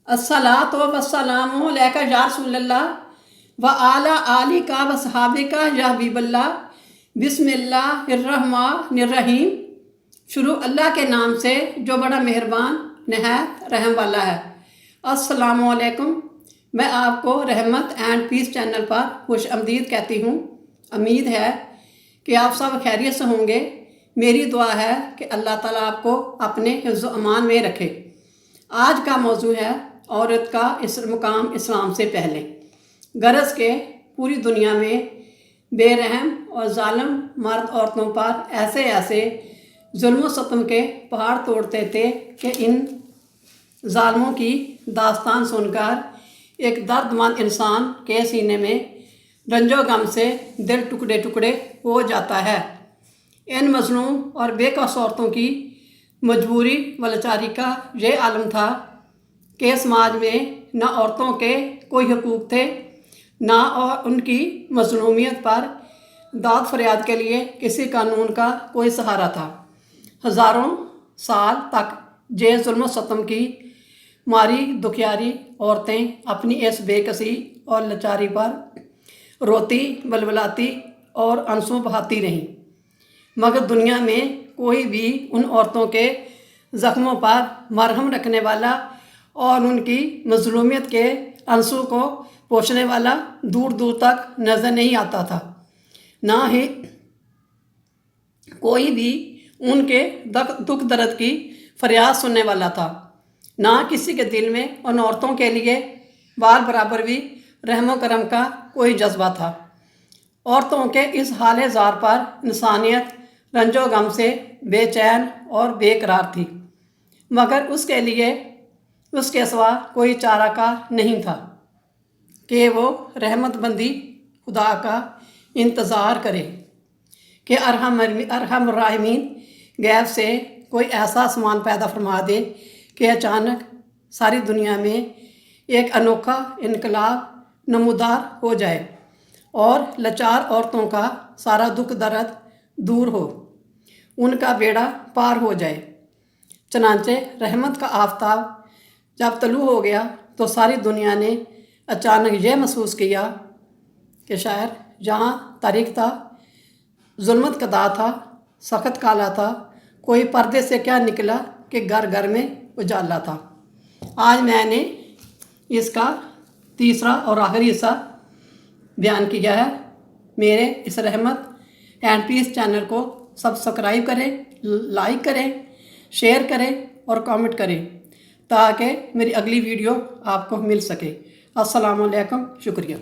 الصلاۃ والسلام علیکہ یا رسول اللہ و اعلیٰ علی کا و صحابہ کا یا حبیب اللہ۔ بسم اللہ الرحمن الرحیم۔ شروع اللہ کے نام سے جو بڑا مہربان نہایت رحم والا ہے۔ السلام علیکم۔ میں آپ کو رحمت اینڈ پیس چینل پر خوش آمدید کہتی ہوں۔ امید ہے کہ آپ سب خیریت سے ہوں گے۔ میری دعا ہے کہ اللہ تعالیٰ آپ کو اپنے حفظ و امان میں رکھے۔ آج کا موضوع ہے عورت کا مقام اسلام سے پہلے۔ غرض کے پوری دنیا میں بے رحم اور ظالم مرد عورتوں پر ایسے ظلم و ستم کے پہاڑ توڑتے تھے کہ ان ظالموں کی داستان سن کر ایک درد مند انسان کے سینے میں رنج و غم سے دل ٹکڑے ٹکڑے ہو جاتا ہے۔ ان مظلوم اور بے کس عورتوں کی مجبوری و لاچاری کا یہ عالم تھا کہ سماج میں نہ عورتوں کے کوئی حقوق تھے، نہ ان کی مظلومیت پر داد فریاد کے لیے کسی قانون کا کوئی سہارا تھا۔ ہزاروں سال تک یہ ظلم و ستم کی ماری دکھیاری عورتیں اپنی اس بے کسی اور لاچاری پر روتی بلبلاتی اور آنسو بہاتی رہیں، مگر دنیا میں کوئی بھی ان عورتوں کے زخموں پر مرہم رکھنے والا اور ان کی مظلومیت کے آنسو کو پوچھنے والا دور دور تک نظر نہیں آتا تھا، نہ ہی کوئی بھی ان کے دکھ درد کی فریاد سننے والا تھا، نہ کسی کے دل میں ان عورتوں کے لیے بال برابر بھی رحم و کرم کا کوئی جذبہ تھا۔ عورتوں کے اس حال زار پر انسانیت رنج و غم سے بے چین اور بے قرار تھی، مگر اس کے سوا کوئی چارہ کار نہیں تھا کہ وہ رحمت بندی خدا کا انتظار کرے کہ ارحم الراحمین غیب سے کوئی ایسا سامان پیدا فرما دے کہ اچانک ساری دنیا میں ایک انوکھا انقلاب نمودار ہو جائے اور لاچار عورتوں کا سارا دکھ درد دور ہو، ان کا بیڑا پار ہو جائے۔ چنانچہ رحمت کا آفتاب جب طلوع ہو گیا تو ساری دنیا نے اچانک یہ محسوس کیا کہ شاید جہاں تاریک تھا، ظلمت کا دا تھا، سخت کالا تھا، کوئی پردے سے کیا نکلا کہ گھر گھر میں اجالا تھا۔ آج میں نے اس کا تیسرا اور آخری حصہ بیان کیا ہے۔ میرے اس رحمت اینڈ پیس چینل کو سبسکرائب کریں، لائک کریں، شیئر کریں اور کامنٹ کریں تاکہ میری اگلی ویڈیو آپ کو مل سکے۔ السلام علیکم، شکریہ۔